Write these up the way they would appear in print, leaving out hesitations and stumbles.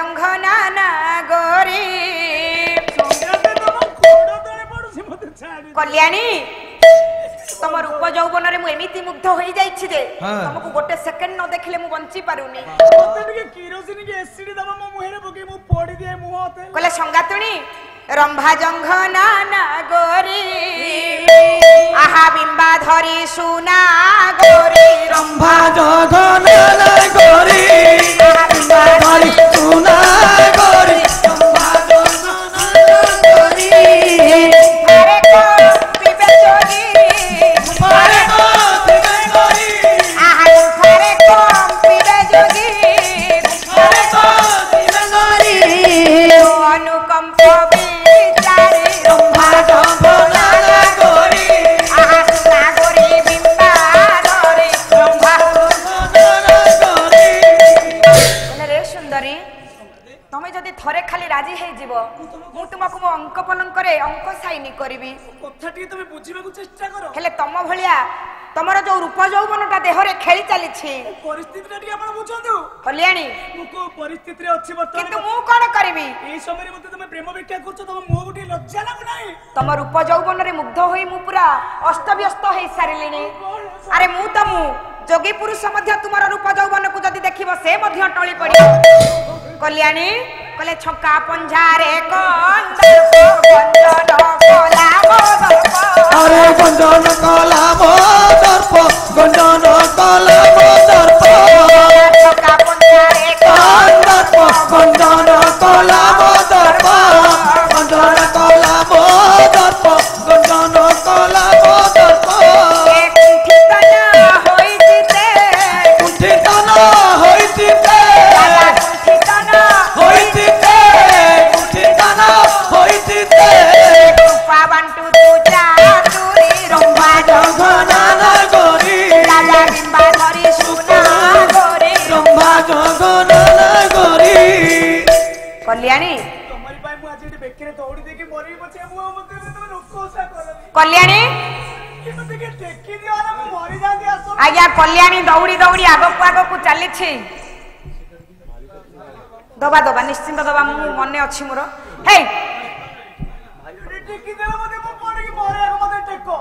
जंघ नाना गोरी कल्याणी तुम रूप यौवन रे मु एमिति मुग्ध होई जाइछि जे तुमको गोटे सेकंड न देखले मु बंची पारुनी किरोसिन के एसिड दबा मो मुहेरे पके मु पड़ी दिए मुह होते कले संगातुणी रंभा जंघ नाना गोरी आहा बिंबा धरी सुना गोरी रंभा जंघ नाना गोरी आहा बिंबा धरी सुना गोरी रंभा जंघ नाना गोरी अरे को पिबे जोगी अरे को पिबे गोरी आहा अरे को पिबे जोगी अरे को पिबे गोरी अनुकंप विचारे रंभा जंघ नाना गोरी आहा सुना गोरी बिंबा धरी रंभा नाना गोरी रे सुंदरी तमे जदि थरे खाली राजी हे जीव मु तुमको मो अंक पलंक रे अंक साइनी करबी कथा टी तमे बुझिबा को चेष्टा करो हेले तम भलिया तमरो जो रूप यौवनटा देहरे खेली चली छी परिस्थिति टी आपण बुझंदु कल्याणी मु को परिस्थिति रे अछि बर्तमान किंतु मु कोन करबी ए समय रे मते तमे प्रेम व्याख्या करछ तम मो गुटी लज्जा लागु नाही तम रूप यौवन रे मुग्ध होई मु पूरा अस्त व्यस्त होई सारिलिनी अरे मु त मु जोगी पुरुष मध्य तुमर रूप यौवन को जदि देखिबो से मध्य टळी पड़ी कल्याणी कले छक्का पंझारे कंदर्प गंजन कोला मोदर्प अरे गंजन कला मोदर्प गंजन कला मोदर्प छक्का पंझारे कंदर्प गंजन कला मोदर्प गंजन कला मोदर्प गंजन कला मोदर्प कुंठितन होइतिते कुंठितन होइतिते पावंटू तू चातुरी रंभा जंघ नाना गोरी लाला बिंबा धरी सुना गोरी रंभा जंघ नाना गोरी कल्याणी तमरी पाई मु आज एटी बेकरे दौड़ी देके मरी बचे मु मते तमे रोकोसा करनी कल्याणी कि मते के टेकी दियो ना मु मरी जाती आसो आज्ञा कल्याणी दौड़ी दौड़ी आगक चली दबा दबा निश्चिंत दबा मु मने अछि मोर हे टेकी देला मते मु पड़ी कि मरे आको मते टेको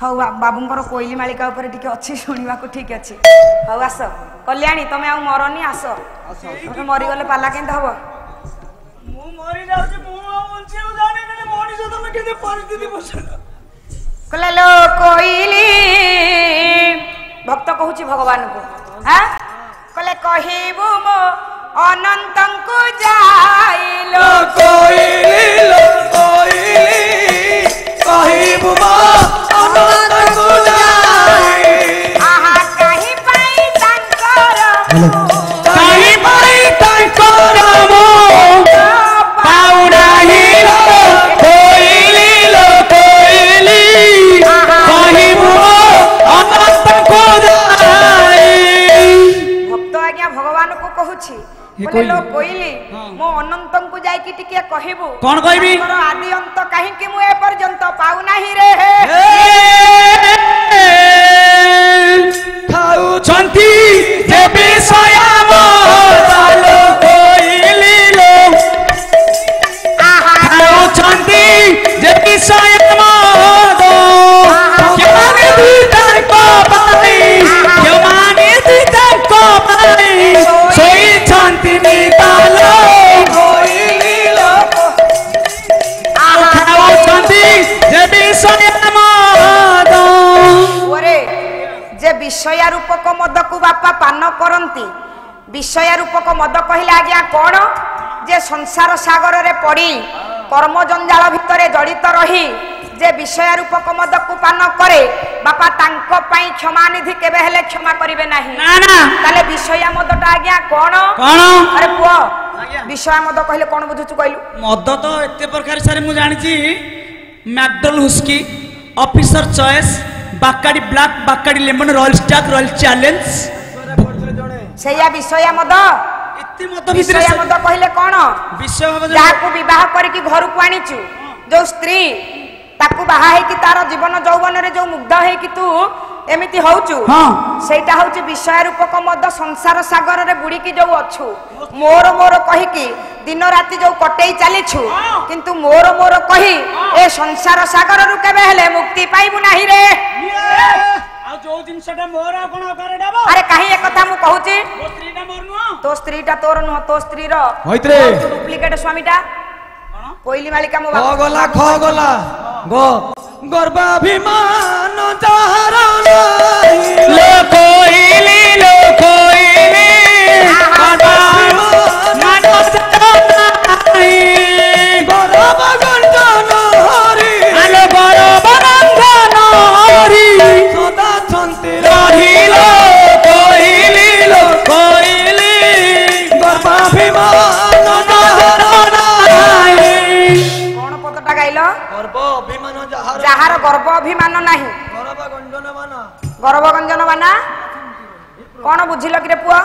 हौ बाबूंकर कोइली मालिका ऊपर टिके अछि सुनिबा को ठीक अछि हौ आस कल्याणी तमे आ मरनी आस तमे मरि गले पाला केंत हबो मु मरी जाउची मु बंची जाने ने मोडी जो तमे केते परिस्थिति बसला कले लो कोइली भक्त कहूची भगवान को हां कले कहिबु मो अनंतं को जाइलो कोइली कहिबु मो अनंतं को जाई आहा कहि पाई तांकर कहि पाई तांकर मो पाउडाही कोइली कहिबु मो अनंतं को जाई भक्त आज्ञा भगवान को कहूची बोले लो कोइली मो अनंतं को जाई कि टिके कहिबु कोन कहबी तोर आदि अंत काहे कि मु ए पर्यंत पाउ नाही रे खाउ छंती जे विषय मोर कोइली लो आहा खाउ छंती जे विषय मोर केमाने दीदार को पाई केमाने दीदार को पाई सोई छंती निकालो कोइली लो खाउ छंती जे विषय मोर ओरे जे विषय रूपक मद को बापा पान करंती विषय रूपक मद कहला आज्ञा कोन जे संसार सागर रे पड़ी कर्म जंजाल भितरे जड़ित रही जे विषय रूपक मद को पान करे बापा तांको पई क्षमा निधि केबे हेले क्षमा करिवे नाही ना ना ताले विषय मदटा आज्ञा कोन कोन अरे पुओ विषय मद कहले कोन बुझुछु कहलु मद तो एते प्रकार सारे मु जानि छी McDowell whisky officer choice Bacardi black Bacardi lemon royal stag royal challenge सेया विषय मद एते मद विषय मद कहले कोन विषय मद जाको विवाह करके घर को आनीचु जो स्त्री ताकू बाहा है कि तार जीवन यौवन रे जो मुग्ध है कि तू एमिति होउचु हाँ सेटा होउचि विषय रूपक मद संसार सागर रे बुड़ीकी जो अछु मोर मोर कहिकी दिन राति जो कटेई चलीछु किंतु मोर मोर कही ए संसार सागर रु केबे हेले मुक्ति पाइबु नाही रे आ जो जिनसटा मोर कोन करे डाबो अरे काहे एक कथा मु कहूची ओ स्त्रीटा मोर नुह तो स्त्रीटा तोर नुह तो स्त्री रो होइत्रे डुप्लीकेट स्वामीटा कोइली मालिका मो ख गला गो गर्भाभिमान जाहर नाही लो कोइली गर्भाभिमान नाही गरब गंजन हरि आलो गरब गंजन हरि सदा छन्ति रहिलो कोइली गर्भाभिमान जाहर नाही कोन पदटा गाइलो गर्भाभिमान जाहर जाहार गर्भ अभिमान नाही गरब गंजन माना गर्भ गंजन बाना कोन बुझिलो कि रे पुआ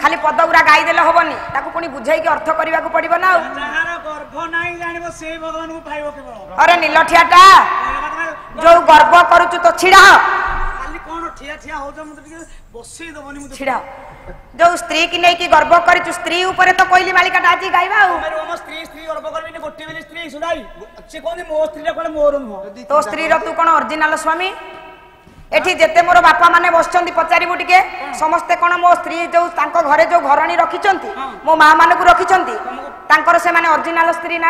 खाली पद गुरा गाई देले होबनी ताकू पुनी बुझाई के अर्थ करबा को पड़िबो ना जाहार गर्भ नाही जानिबो से भगवान को पाइबो केवल अरे नीलठियाटा जो गर्भ करूचु तो छिड़ा खाली कोन ठिया ठिया हो जा मते बसई दबनी मते छिड़ा जो स्त्री की नहीं की गर्भ करिचु स्त्री ऊपर तो कोइली मालिका डाजी गाइबा मेरे ओम स्त्री गर्भ करबी ने गोटी बेली स्त्री सुदाई से कोनी मो स्त्री कोन मोर नुह तो स्त्री रो तू कोन ओरिजिनल स्वामी एठी जेते मोर बापा माने बसचंती पचारिबु टिके समस्ते कोन मो स्त्री जो तांको घरे जो घरणी रखिचंती मो मां माने को रखिचंती तांकर से माने ओरिजिनल स्त्री ना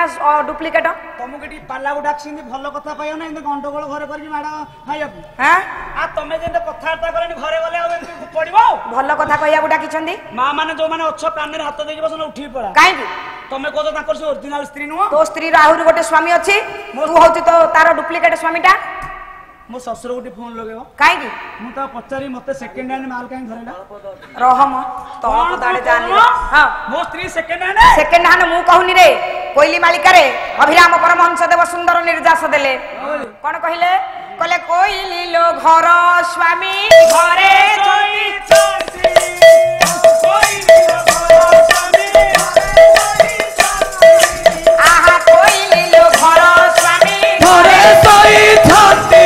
डुप्लीकेट तमके टी पाला को डाक्सिंदी भलो कथा पाइयो ना इने गंडगोल घरे करबी माडा हायबु हैं आ तमे जेते कथार्ता करनी घरे गले आ पड़िबो भलो कथा कहिया डाकिचंती मां माने जो माने अच्छ कान रे हाथ देके बसन उठी पड़ा काहे की तमे कोजो ताकर से ओरिजिनल स्त्री नुह तो स्त्री रो आहुरी गोटे स्वामी अछि तू होची तो तार डुप्लीकेट स्वामीटा मो ससुर गोटे फोन लगेबो काहे की मु ता पचारी मते सेकंड हैंड माल काई धरेला रहम तो पदाड़े जानी हां मो स्त्री सेकंड हैंड सेकंड हैंड मु कहूनी रे कोइली मालिका रे अभिराम परमहंस देव सुंदर निर्देश देले कोन कहिले कले कोइली लो घर स्वामी घरे जोई कोइली लो घर स्वामी आहा कोइली लो घर स्वामी घरे सोई छन्ति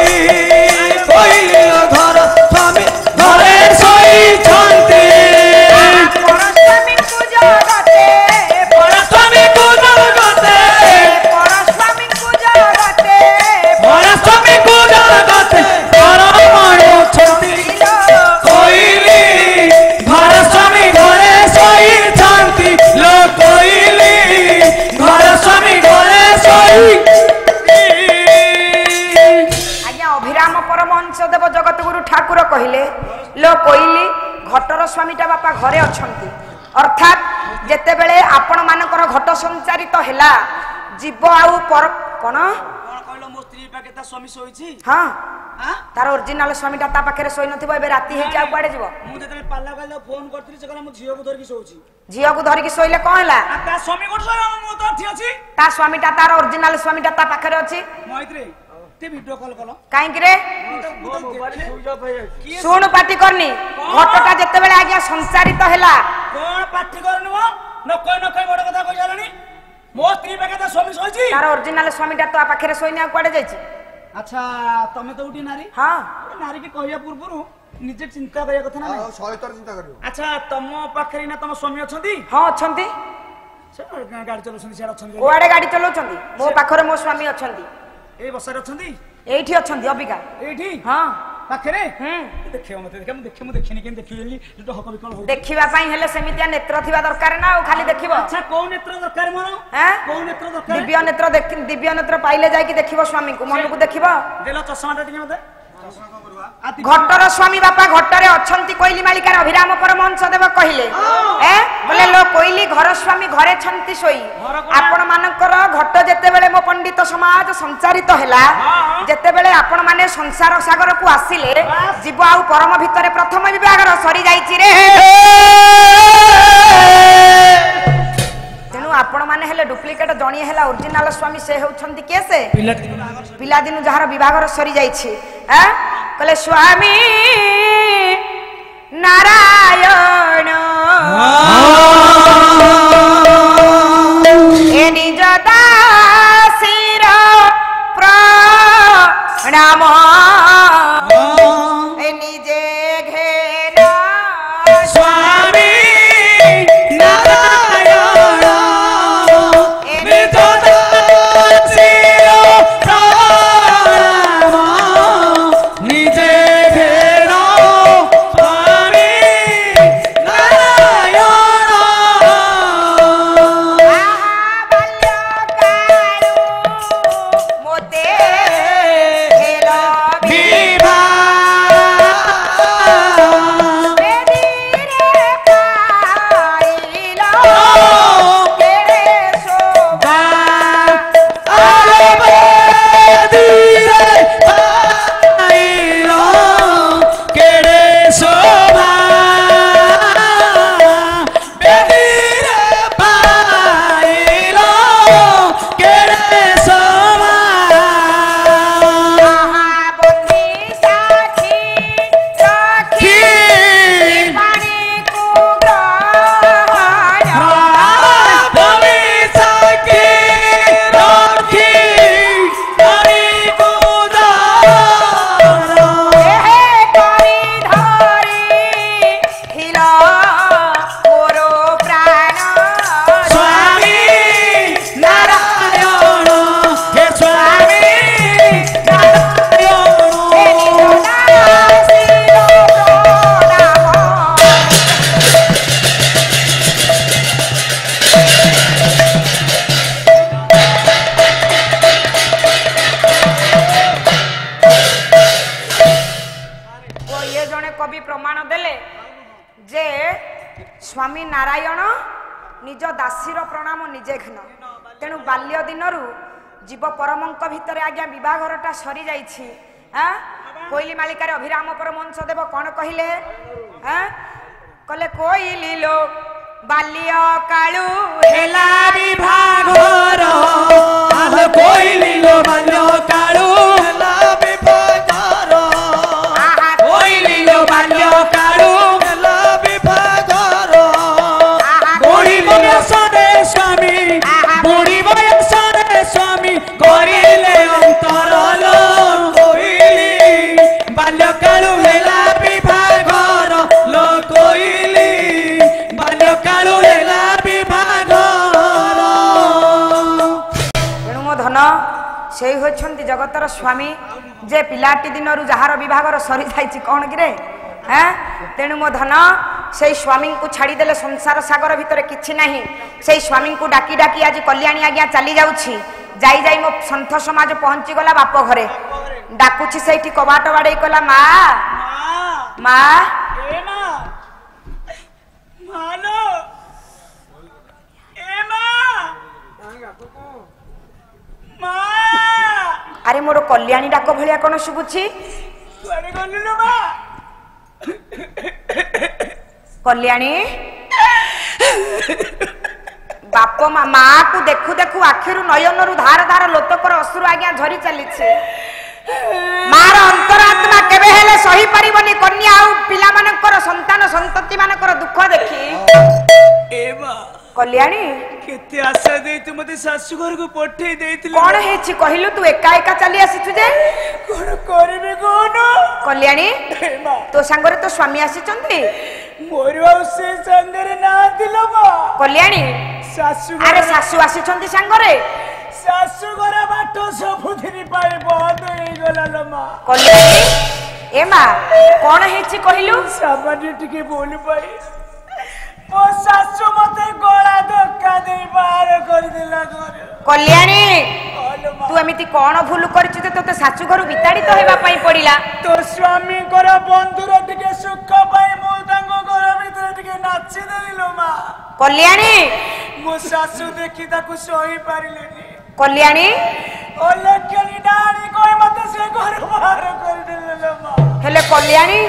कोइली घर स्वामी घरे सोई छन्ति परस्वामी पूजगते परस्वामी पूजगते परस्वामी पूजगते परस्वामी पूजगते परमाण छन्ति कोइली घर स्वामी घरे सोई छन्ति लो कोइली घर स्वामी घरे सोई अभिराम परमहंस देव जगत गुरु ठाकुर कहिले लो कोइली घटर स्वामीटा बापा घरे अछंती अर्थात जेते बेले आपण मानकर घट संचारित हेला जीव आउ पर कोन कहलो मो स्त्री पाके ता स्वामी सोईची हां हां तार ओरिजिनल स्वामीटा ता पाखरे सोई नथिबो एबे राती हे जा पाडे जीवो मु जेते पाल्ला गालो फोन करथि से कहला मु झियो को धर की सोउची झियो को धरि की सोइले कोन हला आ ता स्वामी कोठ सोया मु तो ठी अछि ता स्वामीटा तार ओरिजिनल स्वामीटा ता पाखरे अछि मोहित रे ते वीडियो कॉल कलो काहे कि रे सुन पाटी करनी घटटा जेते बेले आज्ञा संचारित हेला कोन पाठी करनु न कोई बड़ कथा कहि जालनी मो स्त्री पाके ता स्वामी सोईची तार ओरिजिनल स्वामीटा तो पाखरे सोइना कुआडे जाईची अच्छा तमे तो उठी नारी हां नारी के कहया पूर्वरु निजे चिंता करिया कथा ना सहितर चिंता करियो अच्छा तम पाखरी ना तम स्वामी अछंती हां अछंती से गाड़ी चलौछंती से अछंती कुआडे गाड़ी चलाउछंती मो पाखरे मो स्वामी अछंती ए बसर अछंती एठी अछंती अबिका एठी हां पाखरे हम्म देखियो मते मु देखिनी केन देखिली जो हक विकल हो देखिबा पई हेले सेमितिया नेत्र थिबा दरकार ना खाली देखिबो अच्छा कोन नेत्र दरकार मोर हैं कोन नेत्र दरकार दिव्य नेत्र पाइले जाय कि देखिबो स्वामी को मन को देखिबो देला चश्माटा टिके मते घटर स्वामी बापा घटरे अछंती कोइली मालिकार अभिराम परमहंस देव कहिले हैं बोले लो कोइली घर स्वामी घरे छंती सोई आपण मानकर घट जेते बेले मो पंडित समाज संचारित हेला जेते बेले आपण माने संसार सागर को आसिले जीव आउ परम भितरे प्रथम विभागर सरी जाईची रे तेनु आपण माने हेले डुप्लीकेट जणी हेला ओरिजिनल स्वामी से होछंती केसे पिला दिनु जहार विभागर सरी जाईची हैं कले स्वामी नारायण ए निज दासीर प्रणाम ए ଆସିଲ ମୋର ପ୍ରାଣ ସ୍ୱାମୀ ନାରାୟଣ ହେ ସ୍ୱାମୀ କବି ପ୍ରମାଣ ଦେଲେ ଯେ ସ୍ୱାମୀ ନାରାୟଣ ନିଜ ଦାସୀର ପ୍ରଣାମ ନିଜେ ଘନ ତେଣୁ ବାଲ୍ୟ ଦିନରୁ ଜୀବ ପରମଙ୍କ ଭିତରେ ଆଜ୍ଞା ବିବାହଘରଟା ସରି ଯାଇଛି। କୋଇଲି ମାଳିକାରେ ଅଭିରାମ ପରମହଂସ ଦେବ କଣ କହିଲେ? କଲେ କୋଇଲି ଲୋ ବାଲ୍ୟ କାଳୁ ହେଲା ବିଭାଘର କୋଇଲି ଲୋ ବାଲ୍ୟ କାଳୁ ହେଲା ବିଭାଘର କୋଇଲି ଲୋ ବାଲ୍ୟ କାଳୁ ହେଲା ବିଭାଘର ବୁଢ଼ୀ ବୟସରେ ସ୍ୱାମୀ ବୁଢ଼ୀ ବୟସରେ ସ୍ୱାମୀ କରିଲେ ଅନ୍ତରଲ କୋଇଲି ବାଲ୍ୟ କାଳୁ ହେଲା ବିଭାଘର ଲୋ କୋଇଲି ବାଲ୍ୟ କାଳୁ ହେଲା ବିଭାଘର। ତେଣୁ ମୋ ଧନ ସେଇ ହେଉଛନ୍ତି ଜଗତର ସ୍ୱାମୀ ଯେ ପିଲାଟି ଦିନରୁ ଯାହାର ବିବାହର ସରିଯାଇଛି କଣ କିରେ ତେଣୁ ମୋ ଧନ ସେଇ ସ୍ୱାମୀଙ୍କୁ ଛାଡ଼ିଦେଲେ ସଂସାର ସାଗର ଭିତରେ କିଛି ନାହିଁ। ସେଇ ସ୍ୱାମୀଙ୍କୁ ଡାକି ଡାକି ଆଜି କଲ୍ୟାଣୀ ଆଜ୍ଞା ଚାଲି ଯାଉଛି ଯାଇ ଯାଇ ମୋ ସନ୍ଥ ସମାଜ ପହଞ୍ଚିଗଲା ବାପ ଘରେ ଡାକୁଛି ସେଇଠି କବାଟ ବାଡ଼େଇ କଲା ମା ମା ଆରେ ମୋର କଲ୍ୟାଣୀ ଡାକ ଭଳିଆ କଣ ଶୁଭୁଛି? କଲ୍ୟାଣୀ ବାପ ମା କୁ ଦେଖୁ ଦେଖୁ ଆଖିରୁ ନୟନରୁ ଧାର ଧାର ଲୋତକର ଅଶ୍ରୁ ଆଜ୍ଞା ଝରି ଚାଲିଛି। ମାର ଅନ୍ତରାତ୍ମା କେବେ ହେଲେ ସହି ପାରିବନି କନ୍ୟା ଆଉ ପିଲାମାନଙ୍କର ସନ୍ତାନ ସନ୍ତତି ମାନଙ୍କର ଦୁଃଖ ଦେଖି। କଲ୍ୟାଣୀ କେତେ ଆଶା ଦେଇଛୁ ମତେ ଶାଶୁ ଘରକୁ ପଠେଇ ଦେଇଥିଲୁ କଣ ହେଇଛି କହିଲୁ? ତୁ ଏକା ଏକା ଚାଲି ଆସିଛୁ ଯେ କଣ କରିବି କହୁନ? କଲ୍ୟାଣୀ ତୋ ସାଙ୍ଗରେ ତୋ ସ୍ୱାମୀ ଆସିଛନ୍ତି? ମୋର ଆଉ ସେ ସାଙ୍ଗରେ ନାହାନ୍ତି ଲୋ ମା। କଲ୍ୟାଣୀ ଶାଶୁ ଆରେ ଶାଶୁ ଆସିଛନ୍ତି ସାଙ୍ଗରେ? ଶାଶୁ ଘର ବାଟ ସବୁଦିନ ପାଇଁ ବନ୍ଦ ହେଇଗଲା ଲୋ ମା। କଲ୍ୟାଣୀ ଏ ମା କଣ ହେଇଛି କହିଲୁ? ସାମାନ୍ୟ ଟିକେ ଭୁଲ ପାଇଁ ମୋ ଶାଶୁ ମତେ ଗଳା ଧକ୍କା ଦେଇ ବାହାର କରିଦେଲା ଘରେ। କଲ୍ୟାଣୀ ତୁ ଏମିତି କଣ ଭୁଲ କରିଛୁ ଯେ ତୋତେ ଶାଶୁ ଘରୁ ବିତାଡ଼ିତ ହେବା ପାଇଁ ପଡିଲା? ତୋ ସ୍ୱାମୀଙ୍କର ବନ୍ଧୁର ଟିକେ ସୁଖ ପାଇଁ ମୁଁ ତାଙ୍କ ଘର ଭିତରେ ଟିକେ ନାଚିଦେଲି ଲୋ ମା। କଲ୍ୟାଣୀ ମୋ ଶାଶୁ ଦେଖି ତାକୁ ସହି ପାରିଲେନି। କଲ୍ୟାଣୀ ଅଲକ୍ଷଣୀ ଡାଣି କହି ମତେ ସେ ଘରୁ ବାହାର କରିଦେଲେ ଲୋ ମା। ହେଲେ କଲ୍ୟାଣୀ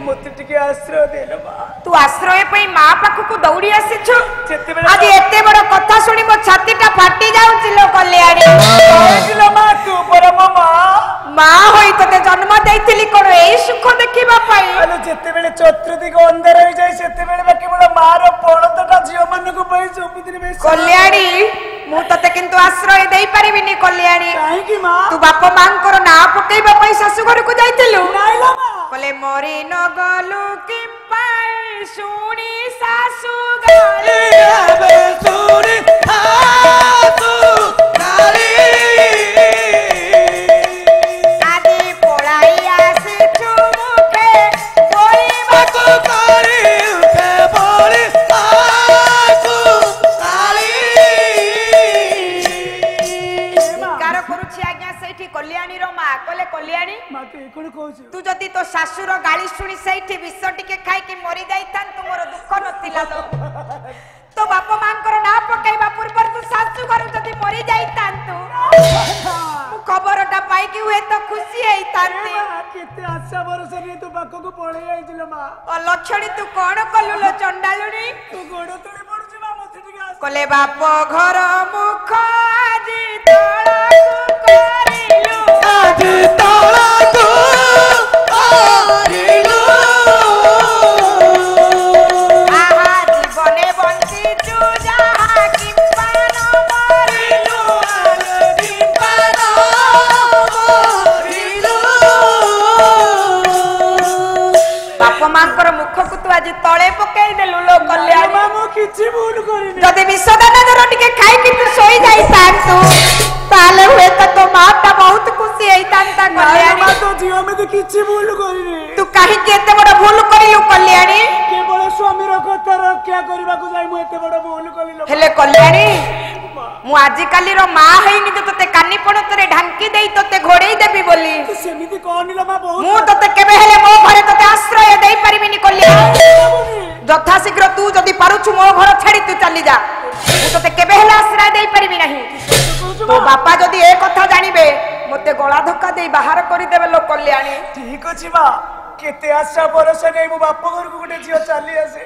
ମତେ ଟିକେ ଆଶ୍ରୟ ଦେ ଲୋ ମା। ତୁ ଆଶ୍ରୟ ପାଇଁ ମା ପାଖକୁ ଦୌଡ଼ି ଆସିଛୁ ଯେତେବେଳେ ଆଜି ଏତେ ବଡ କଥା ଶୁଣି ମୋ ଛାତିଟା ଫାଟି ଯାଉଛି ଲୋ କଲ୍ୟାଣୀ। ଲୋ ମା ତୁ ପରମ ମା। ମା ହୋଇ ତତେ ଜନ୍ମ ଦେଇଥିଲି କଣ ଏଇ ସୁଖ ଦେଖିବା ପାଇଁ? ଆଲୋ ଯେତେବେଳେ ଚତୁର୍ଦିଗ ଅନ୍ଧାର ହେଇଯାଏ ସେତେବେଳେ ବାକି ବଡ ମାର ପଣତଟା ଝିଅ ମାନଙ୍କ ପାଇଁ ସବୁଦିନ ବେଶୀ। କଲ୍ୟାଣୀ ମୁଁ ତତେ କିନ୍ତୁ ଆଶ୍ରୟ ଦେଇ ପାରିବିନି କଲ୍ୟାଣୀ। କାହିଁକି ମା? ତୁ ବାପ ମାଙ୍କର ନାଁ ପକେଇବା ପାଇଁ ଶାଶୁ ଘରକୁ ଯାଇଥିଲୁ? ନାଇଁ ଲୋ ମା। କଲେ ମରି ନ ଗଲୁ କି ପାଇ ଶୁଣି ଶାଶୁ ଗାଳି ଏବେ ଶୁଣି ଶାଶୁ ଗାଳି ଆଜି ପଳାଇ ଆସିଛୁ ମୁଖେ ବୋଳିବାକୁ କରି ଉଠେ ବଳି ଶାଶୁ ଗାଳି। କାର କରୁଛି ଆଜ୍ଞା ସେଇଠି କଲ୍ୟାଣୀର ମା। କଲେ କଲ୍ୟାଣୀ ମା ତୁ ଏ କଣ କହୁଛୁ? ତୁ ଯଦି ତୋ ଶାଶୁର ଗାଳି ଶୁଣି ସେଇଠି ବିଷ ଟିକେ ଖାଇକି ମରି ଯାଇଥାନ୍ତୁ ମୋର ଦୁଃଖ ନଥିଲା ଲୋ। ତୋ ବାପ ମାଙ୍କର ନାଁ ପକେଇବା ପୂର୍ବରୁ ତୁ ଶାଶୁ ଘରୁ ଯଦି ମରି ଯାଇଥାନ୍ତୁ ମୁଁ ଖବରଟା ପାଇକି ହୁଏତ ଖୁସି ହେଇଥାନ୍ତି। କେତେ ଆଶା ଭରସା ନିଏ ତୋ ପାଖକୁ ପଳେଇ ଆଇছিল ମା। ଅଲକ୍ଷଣୀ ତୁ କଣ କଲୁ ଲୋ ଚଣ୍ଡାଳୁଣୀ? ତୁ ଗୋଡ ତଳେ ପଡୁଛି ମା ମତେ ଟିକେ ଆଶ୍ରୟ। କଲେ ବାପ ଘର ମୁଖ ଆଜି ତଳକୁ କରିଲୁ ଆଜି ତଳକୁ କରିଲୁ ଆହା ଜୀବନେ ବଞ୍ଚିଛୁ ଯାହା କିମ୍ବା ନ ମରିଲୁ ଦୀପାନ ମରିଲୁ। ବାପ ମାଙ୍କର ମୁଖକୁ ତୁ ଆଜି ତଳେ ପକେଇ ଦେଇ ଦେଲୁ ଲୋ କଲ୍ୟାଣୀ ମା ମୁଁ କିଛି ଭୁଲ କରିନି ଯଦି ବିଷଦାନ ଦର ଟିକେ ଖାଇକି ତୁ ଶୋଇ ଯାଇଥାନ୍ତୁ ତାହେଲେ ହୁଏତ ତୋ ମାଟା ବହୁତ ଖୁସି ହେଇଥାନ୍ତା କଲ୍ୟାଣୀ ମା ତ ଝିଅ ଏମିତି କିଛି ଭୁଲ କରିନି ତୁ କାହିଁକି ଏତେ ବଡ ଭୁଲ କରିଲୁ କଲ୍ୟାଣୀ କେବଳ ସ୍ୱାମୀର କଥା ରକ୍ଷା କରିବାକୁ ଯାଇ ମୁଁ ଏତେ ବଡ ଭୁଲ କଲି ହେଲେ କଲ୍ୟାଣୀ ମୁଁ ଆଜିକାଲିର ମା ହେଇନି ତ ତତେ କାନି ପଣତରେ ଢାଙ୍କି ଦେଇ ତତେ ଘୋଡେଇ ଦେବି ବୋଲି ସେମିତି କହନି ଲୋ ମା ବହୁତ ମୁଁ ତତେ କେବେ ହେଲେ ମୋ ଘରେ ତତେ ଆଶ୍ରୟ ଦେଇ ପାରିବିନି କଲ୍ୟାଣୀ ଯଥାଶୀଘ୍ର ତୁ ଯଦି ପାରୁଛୁ ମୋ ଘର ଛାଡି ତୁ ଚାଲି ଯା ମୁଁ ତତେ କେବେ ହେଲେ ଆଶ୍ରୟ ଦେଇ ପାରିବି ନାହିଁ ତୋ ବାପା ଯଦି ଏ କଥା ଜାଣିବେ ମତେ ଗଳା ଧକ୍କା ଦେଇ ବାହାର କରିଦେବେ ଲୋ କଲ୍ୟାଣୀ ଠିକ ଅଛି ମା କେତେ ଆଶା ଭରସା ନେଇ ମୋ ବାପ ଘରକୁ ଗୋଟେ ଝିଅ ଚାଲି ଆସେ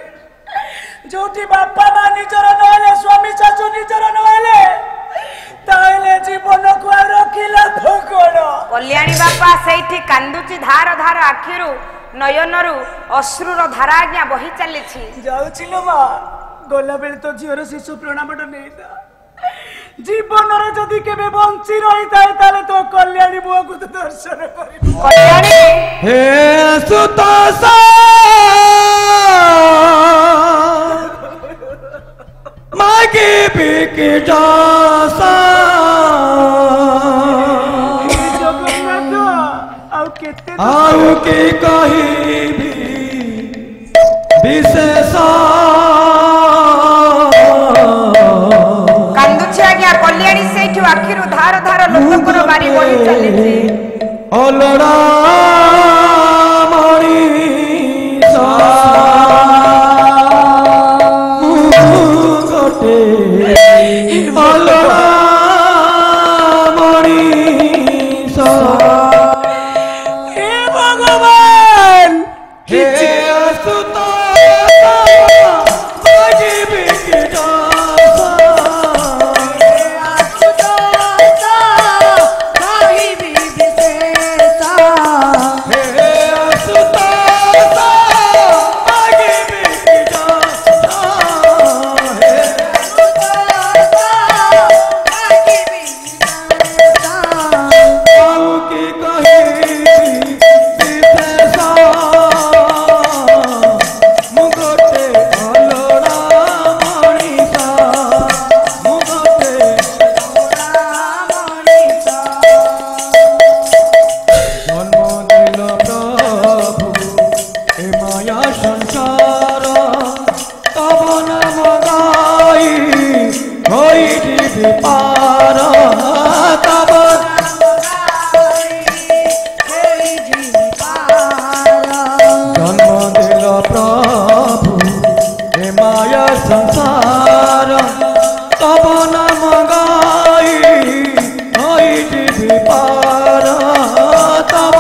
ଯୋଉଠି ବାପା ମା ନିଜର ନହେଲେ ସ୍ୱାମୀ ଶାଶୁ ନିଜର ନହେଲେ ତାହେଲେ ଜୀବନକୁ ଆଉ ରଖିଲା କଣ କଲ୍ୟାଣୀ ବାପା ସେଇଠି କାନ୍ଦୁଛି ଧାର ଧାର ଆଖିରୁ ନୟନରୁ ଅଶ୍ରୁର ଧାରା ଆଜ୍ଞା ବହି ଚାଲିଛି ଯାଉଛି ଲୋ ମା ଗଲାବେଳେ ତ ଝିଅର ଶିଶୁ ପ୍ରଣାମଟା ନେଇଥା ଜୀବନରେ ଯଦି କେବେ ବଞ୍ଚି ରହିଥାଏ ତାହେଲେ ତ କଲ୍ୟାଣୀ ବୁଆକୁ ତ ଦର୍ଶନ କରିବୁ କଲ୍ୟାଣୀ हे सुतासा मागे बिके जासा ଜଗନ୍ନାଥ ଆଉ କେତେ आउ के कहिबी विशेष କାନ୍ଦୁଛି ଆଜ୍ଞା କଲ୍ୟାଣୀ ସେଇଠୁ ଆଖିରୁ ଧାର ଧାର ଲୋକଙ୍କର ବାରି ବହି ଚାଲିଛି अलड़ा मणिषा गोटे अलड़ा मणिषा हे भगवान हे सुता मागे बिके जासा संसार तब नाम गाई होई पार तब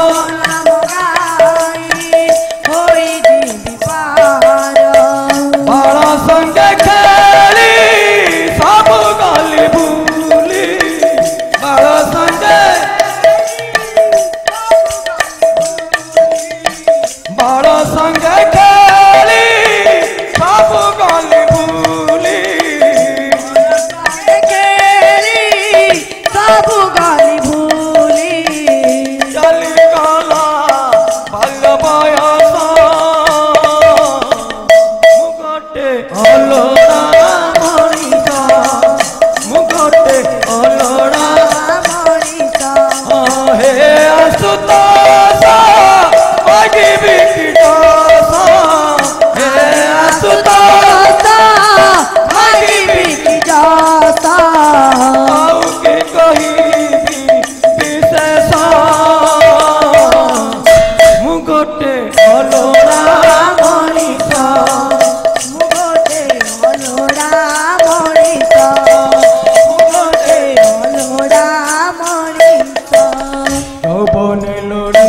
बड़ा संगे खेली सब गाली भूली बड़ा संगे बड़ा संगे खेली सब गाली भूली चली गला भल बयस मुगटे अलड़ा मणिषा मुगटे अलड़ा हे आसुतोषा मागे बिके जासा हे आसुतोषा मागे बिके जासा आउ के कहिबी विशेष मुगटे अलड़ा मणिषा मुगटे यौवने लोड़ी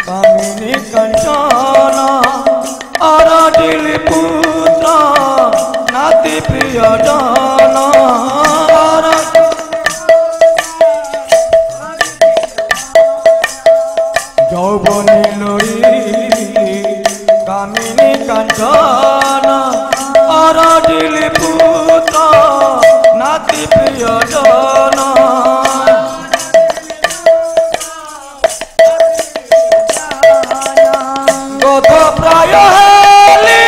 कामिनी कंचन अरडिल पुत्र नाति प्रिय जन यौवने लोड़ी कामिनी कंचन अरडिल पुत्र नाति प्रिय जन गोध प्राय हेली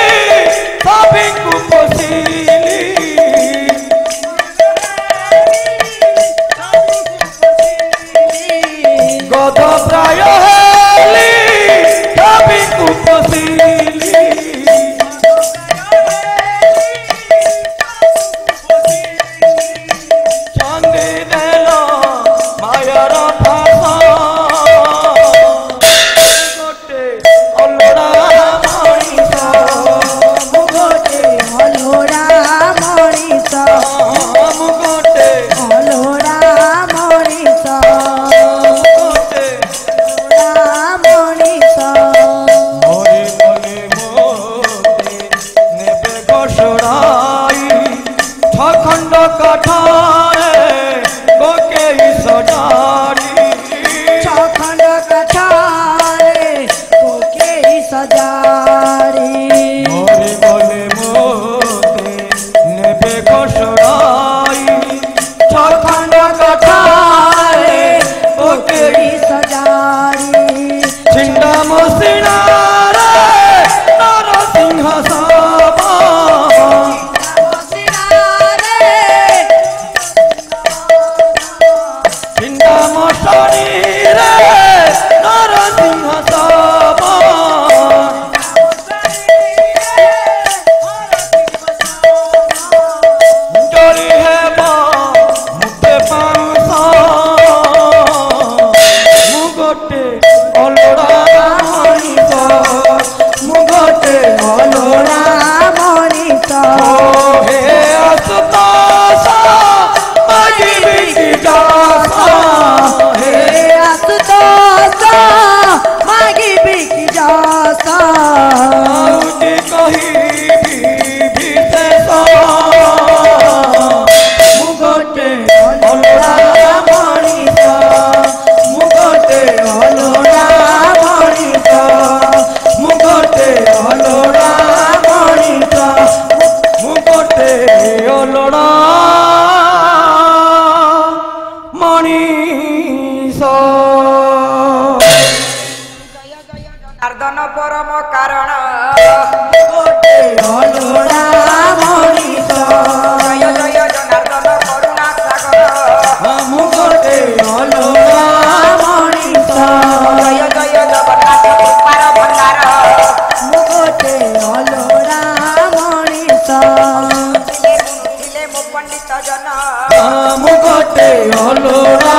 ଅଲୋଡ଼ା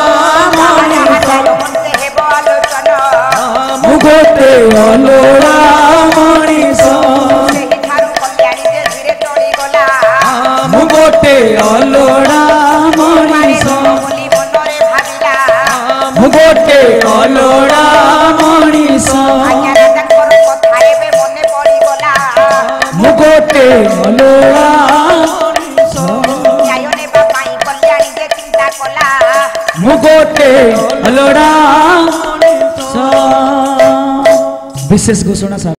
ମଣିଷ ମତେ ହେବ ଆଲୋଚନା ମୁଁ ଗୋଟେ ଅଲୋଡ଼ା ମଣିଷ ସେହିଠାରୁ କଲ୍ୟାଣୀ ଯେ ଧୀରେ ଚଳିଗଲା ମୁଁ ଗୋଟେ ଅଲୋଡ଼ା ମଣିଷ ବୋଲି ମନରେ ଭାବିଲା ମୁଁ ଗୋଟେ ଅଲୋଡ଼ା ମଣିଷ ଆଜ୍ଞା ରାଜାଙ୍କର କଥା ଏବେ ମନେ ପଡ଼ିଗଲା ମୁଁ ଗୋଟେ ଅଲୋଡ଼ା ନ୍ୟାୟ ନେବା ପାଇଁ କଲ୍ୟାଣୀ ଯେ ଚିନ୍ତା କଲା ମୁଁ ଗୋଟେ ଅଲୋଡ଼ା ବିଶେଷ ଘୋଷଣା